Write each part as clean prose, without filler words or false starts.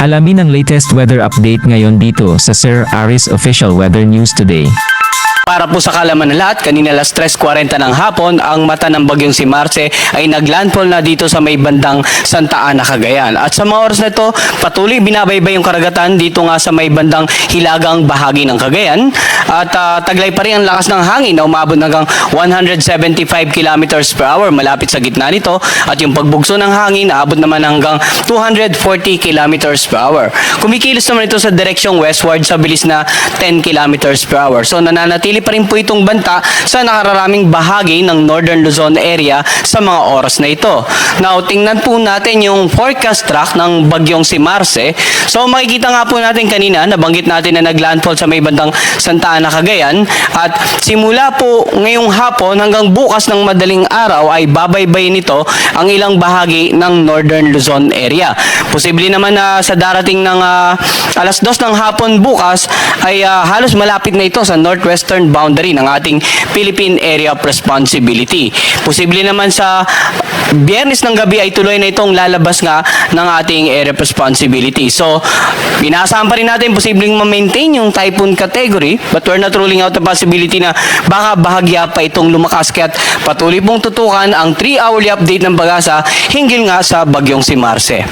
Alamin ang latest weather update ngayon dito sa Sir Aris Official Weather News Today. Para po sa kalaman ng lahat, kanina alas 3:40 ng hapon, ang mata ng bagyong si Marce ay naglandfall na dito sa may bandang Santa Ana, Cagayan. At sa mga oras na ito, patuloy binabaybay yung karagatan dito nga sa may bandang hilagang bahagi ng Cagayan. At taglay pa rin ang lakas ng hangin na umabot hanggang 175 kilometers per hour malapit sa gitna nito. At yung pagbugso ng hangin, aabot naman hanggang 240 kilometers per hour. Kumikilos naman ito sa direksyong westward sa bilis na 10 kilometers per hour. So nananatili pa rin po itong banta sa nakararaming bahagi ng Northern Luzon area sa mga oras na ito. Now, tingnan po natin yung forecast track ng bagyong si Marce. So, makikita nga po natin kanina, nabanggit natin na naglandfall sa may bandang Santa Ana, Cagayan. At simula po ngayong hapon hanggang bukas ng madaling araw ay babaybayin nito ang ilang bahagi ng Northern Luzon area. Posible naman na sa darating ng alas 2 ng hapon bukas ay halos malapit na ito sa northwestern boundary ng ating Philippine Area of Responsibility. Posible naman sa Biyernes ng gabi ay tuloy na itong lalabas nga ng ating Area of Responsibility. So, pinaasahan pa rin natin posibleng ma-maintain yung typhoon category, but we're not ruling out the possibility na baka bahagya pa itong lumakas, kaya't patuloy pong tutukan ang 3-hourly update ng pag-asa hinggil nga sa bagyong si Marce.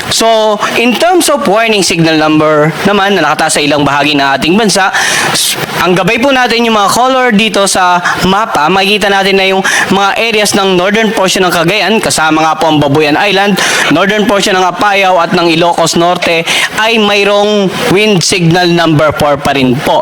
So, in terms of warning signal number naman na nakataas sa ilang bahagi ng ating bansa, ang gabay po natin yung mga color dito sa mapa, makikita natin na yung mga areas ng northern portion ng Cagayan, kasama nga po ang Babuyan Island, northern portion ng Apayao at ng Ilocos Norte ay mayroong wind signal number 4 pa rin po.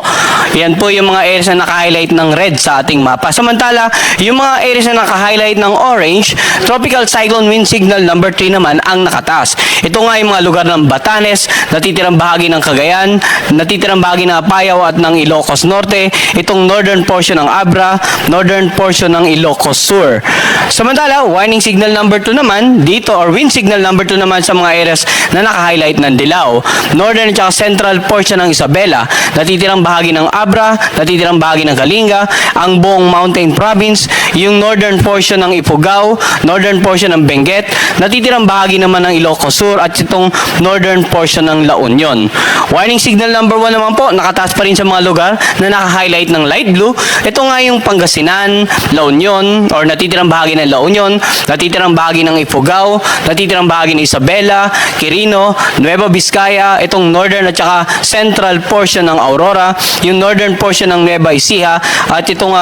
Yan po yung mga areas na naka-highlight ng red sa ating mapa. Samantala, yung mga areas na naka-highlight ng orange, tropical cyclone wind signal number 3 naman ang nakataas. Ito nga yung mga lugar ng Batanes, natitirang bahagi ng Cagayan, natitirang bahagi ng Apayao at ng Ilocos Norte, itong northern portion ng Abra, northern portion ng Ilocos Sur. Samantala, warning signal number 2 naman dito, or wind signal number 2 naman sa mga areas na naka-highlight ng dilaw. Northern at central portion ng Isabela, natitirang bahagi ng Abra, natitirang bahagi ng Kalinga, ang buong Mountain Province, yung northern portion ng Ifugao, northern portion ng Benguet, natitirang bahagi naman ng Ilocos Sur at itong northern portion ng La Union. Warning signal number 1 naman po, nakataas pa rin sa mga lugar na naka-highlight ng light blue. Ito nga yung Pangasinan, La Union, or natitirang bahagi ng La Union, natitirang bahagi ng Ifugao, natitirang bahagi ng Isabela, Quirino, Nueva Vizcaya, itong northern at saka central portion ng Aurora, yung northern portion ng Nueva Ecija, at itong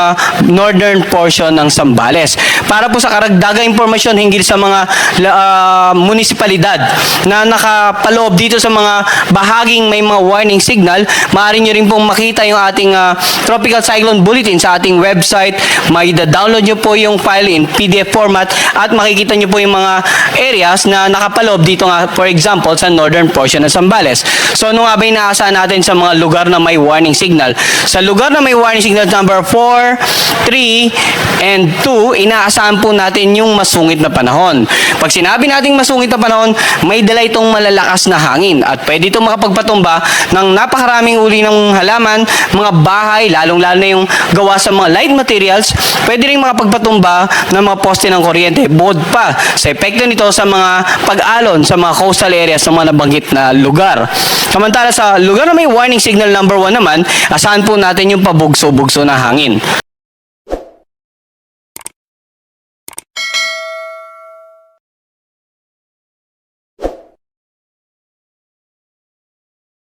northern portion ng Zambales. Para po sa karagdagang impormasyon hinggil sa mga munisipalidad na nakapaloob dito sa mga bahaging may mga warning signal, maaari nyo rin pong makita yung ating Tropical Cyclone Bulletin sa ating website. May download nyo po yung file in PDF format at makikita nyo po yung mga areas na nakapaloob dito nga, for example, sa northern portion ng Zambales. So, ano nga ba inaasahan natin sa mga lugar na may warning signal? Sa lugar na may warning signal number 4, 3, and 2, inaasahan po natin yung masungit na panahon. Pag sinabi nating masungit na panahon, may dala itong malalakas na hangin at pwede itong makapagpatumba ng napakaraming uri ng halaman, mga bahay, lalong-lalo na yung gawa sa mga light materials, pwede rin makapagpatumba ng mga poste ng kuryente. Bukod pa sa epekto nito sa mga pag-alon sa mga coastal areas sa mga nabanggit na lugar. Samantala sa lugar na may warning signal number 1 naman, asahan po natin yung pabugso-bugso na hangin.